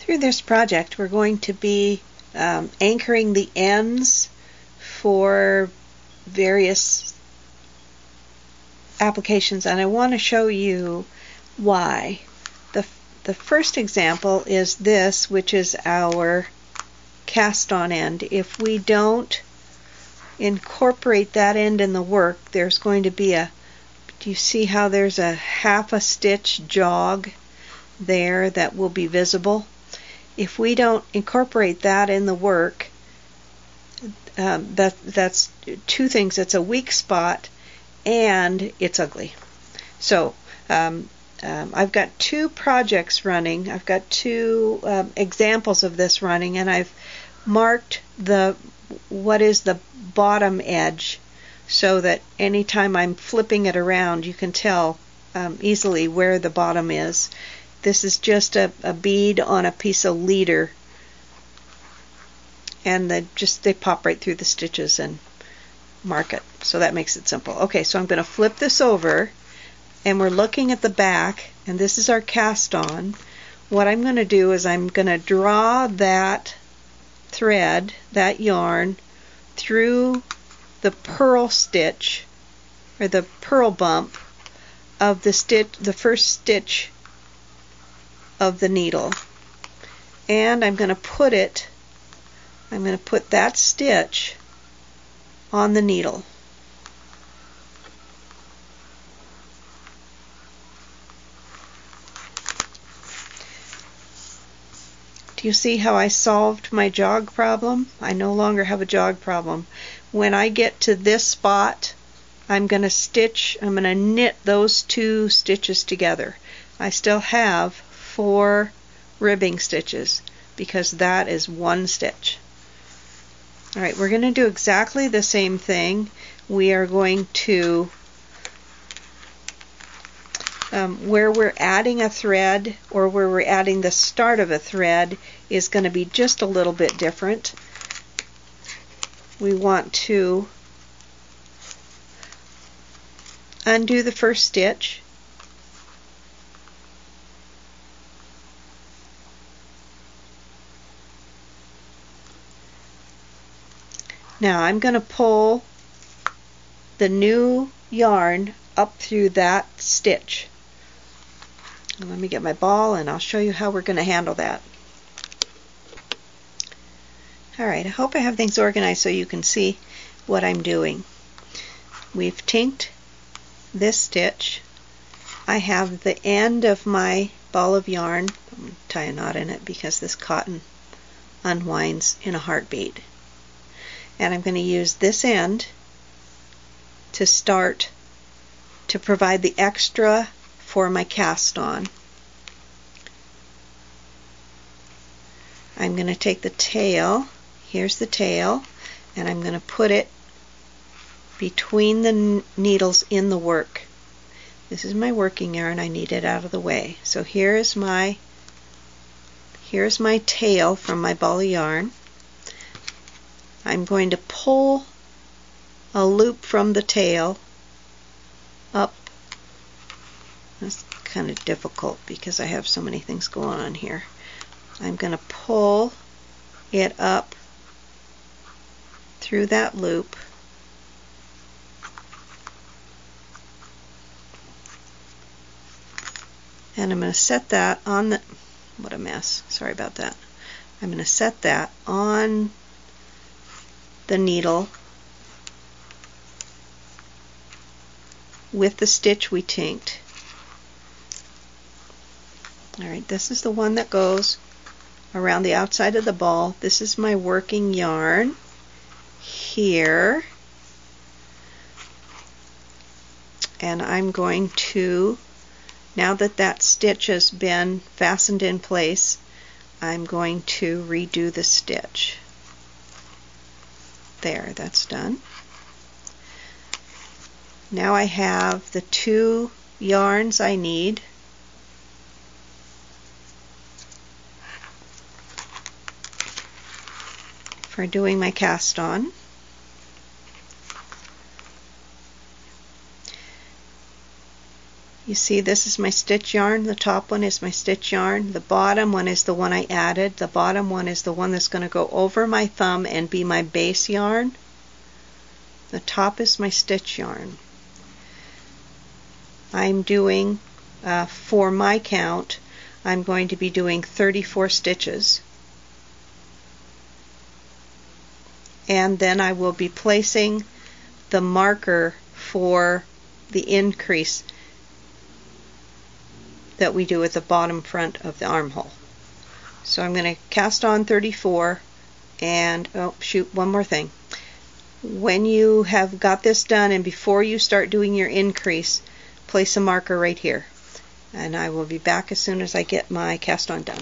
Through this project we're going to be anchoring the ends for various applications, and I want to show you why. The first example is this, which is our cast on end. If we don't incorporate that end in the work, there's going to be do you see how there's a half a stitch jog there that will be visible? If we don't incorporate that in the work, that's two things. It's a weak spot and it's ugly. So I've got two projects running. I've got two examples of this running, and I've marked what is the bottom edge so that anytime I'm flipping it around you can tell easily where the bottom is. This is just a bead on a piece of leader, and they pop right through the stitches and mark it. So that makes it simple. Okay, so I'm going to flip this over, and we're looking at the back, and this is our cast on. What I'm going to do is I'm going to draw that thread, that yarn, through the purl stitch, or the purl bump of the first stitch of the needle, and I'm going to put that stitch on the needle. Do you see how I solved my jog problem? I no longer have a jog problem. When I get to this spot, I'm going to knit those two stitches together. I still have 4 ribbing stitches because that is one stitch. Alright, we're going to do exactly the same thing. We are going to, where we're adding a thread or where we're adding the start of a thread is going to be just a little bit different. We want to undo the first stitch, now I'm going to pull the new yarn up through that stitch. And let me get my ball and I'll show you how we're going to handle that. Alright, I hope I have things organized so you can see what I'm doing. We've tinked this stitch. I have the end of my ball of yarn. I'm going to tie a knot in it because this cotton unwinds in a heartbeat. And I'm going to use this end to provide the extra for my cast on. I'm going to take the tail, here's the tail, and I'm going to put it between the needles in the work. This is my working yarn. I need it out of the way. So here's my tail from my ball of yarn. I'm going to pull a loop from the tail up. That's kind of difficult because I have so many things going on here. I'm going to pull it up through that loop, and I'm going to set that on the, what a mess, sorry about that. I'm going to set that on the needle with the stitch we tinked. Alright, this is the one that goes around the outside of the ball. This is my working yarn here, and I'm going to, now that that stitch has been fastened in place, I'm going to redo the stitch. There, that's done. Now I have the 2 yarns I need. For doing my cast on. You see, this is my stitch yarn. The top one is my stitch yarn. The bottom one is the one I added. The bottom one is the one that's going to go over my thumb and be my base yarn. The top is my stitch yarn. I'm doing, for my count, I'm going to be doing 34 stitches. And then I will be placing the marker for the increase that we do at the bottom front of the armhole. So I'm going to cast on 34, and oh shoot, one more thing. When you have got this done and before you start doing your increase, place a marker right here. And I will be back as soon as I get my cast on done.